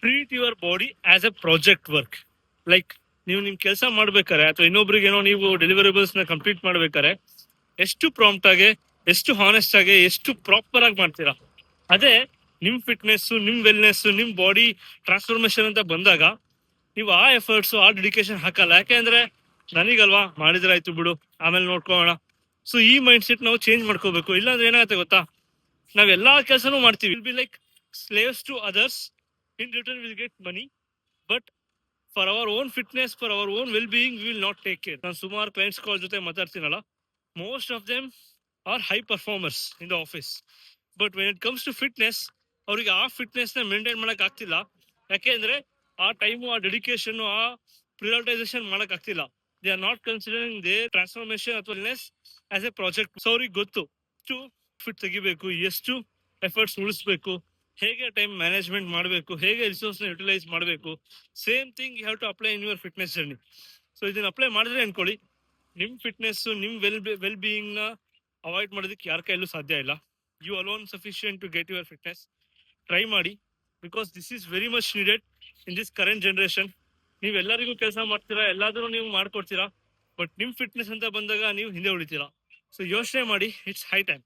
Treat your body as a project work. Like ನೀವು ನಿಮ್ ಕೆಲಸ ಮಾಡ್ಬೇಕಾರೆ ಅಥವಾ ಇನ್ನೊಬ್ರಿಗೆ ಏನೋ ನೀವು ಡೆಲಿವರಬಲ್ಸ್ ನ ಕಂಪ್ಲೀಟ್ ಮಾಡ್ಬೇಕಾರೆ ಎಷ್ಟು ಪ್ರಾಂಪ್ಟ್ ಆಗಿ, ಎಷ್ಟು ಹಾನೆಸ್ಟ್ ಆಗಿ, ಎಷ್ಟು ಪ್ರಾಪರ್ ಆಗಿ ಮಾಡ್ತೀರಾ. ಅದೇ ನಿಮ್ ಫಿಟ್ನೆಸ್, ನಿಮ್ ವೆಲ್ನೆಸ್, ನಿಮ್ ಬಾಡಿ ಟ್ರಾನ್ಸ್ಫಾರ್ಮೇಶನ್ ಅಂತ ಬಂದಾಗ ನೀವು ಆ ಎಫರ್ಟ್ಸ್, ಆ ಡೆಡಿಕೇಶನ್ ಹಾಕಲ್ಲ. ಯಾಕೆಂದ್ರೆ ನನಗಲ್ವಾ, ಮಾಡಿದ್ರೆ ಆಯ್ತು ಬಿಡು, ಆಮೇಲೆ ನೋಡ್ಕೊಳ್ಳೋಣ. ಸೊ ಈ ಮೈಂಡ್ ಸೆಟ್ ನಾವು ಚೇಂಜ್ ಮಾಡ್ಕೋಬೇಕು. ಇಲ್ಲಾಂದ್ರೆ ಏನಾಗುತ್ತೆ ಗೊತ್ತಾ, ನಾವೆಲ್ಲಾ ಕೆಲಸನೂ ಮಾಡ್ತೀವಿ, will be like slaves to others, in return will get money, but for our own fitness, for our own well being we will not take care. ನಾನು ಸುಮಾರು ಕ್ಲೈಂಟ್ಸ್ ಕಾಲ್ ಜೊತೆ ಮಾತಾಡ್ತೀನಲ್ಲ, most of them are high performers in the office, but when it comes to fitness, ಅವ್ರಿಗೆ ಆ fitness ನ maintain ಮಾಡಕ್ ಆಗ್ತಿಲ್ಲ. ಯಾಕೆಂದ್ರೆ ಆ ಟೈಮು, ಆ ಡೆಡಿಕೇಶನ್, ಆ ಪ್ರಿಯಾರಿಟೈಸೇಷನ್ ಮಾಡಕ್ ಆಗ್ತಿಲ್ಲ. They are not considering they transformation ಅಥವಾ wellness as a project. So ಅವ್ರಿಗೆ ಗೊತ್ತು ಎಷ್ಟು ಫಿಟ್ ತೆಗಿಬೇಕು, ಎಷ್ಟು ಎಫರ್ಟ್ಸ್ ಉಳಿಸ್ಬೇಕು, ಹೇಗೆ ಟೈಮ್ ಮ್ಯಾನೇಜ್ಮೆಂಟ್ ಮಾಡಬೇಕು, ಹೇಗೆ ರಿಸೋರ್ಸ್ ನ ಯುಟಿಲೈಸ್ ಮಾಡಬೇಕು. Same thing you have to apply in your fitness journey. So ಇದನ್ನ ಅಪ್ಲೈ ಮಾಡಿದ್ರೆ ಅನ್ಕೊಳ್ಳಿ, ನಿಮ್ ಫಿಟ್ನೆಸ್, ನಿಮ್ ವೆಲ್ ಬೀಯಿಂಗ್ ನ ಅವಾಯ್ಡ್ ಮಾಡೋದಕ್ಕೆ ಯಾರ ಕೈಯಲ್ಲೂ ಸಾಧ್ಯ ಇಲ್ಲ. You alone sufficient to get your fitness. Try ಮಾಡಿ, because this is very much needed in this current generation. ನೀವೆಲ್ಲರಿಗೂ ಕೆಲಸ ಮಾಡ್ತೀರಾ, ಎಲ್ಲಾದ್ರೂ ನೀವು ಮಾಡ್ಕೊಡ್ತೀರಾ, ಬಟ್ ನಿಮ್ ಫಿಟ್ನೆಸ್ ಅಂತ ಬಂದಾಗ ನೀವು ಹಿಂದೆ ಉಳಿತೀರಾ. ಸೊ ಯೋಚನೆ ಮಾಡಿ, ಇಟ್ಸ್ ಹೈ ಟೈಮ್.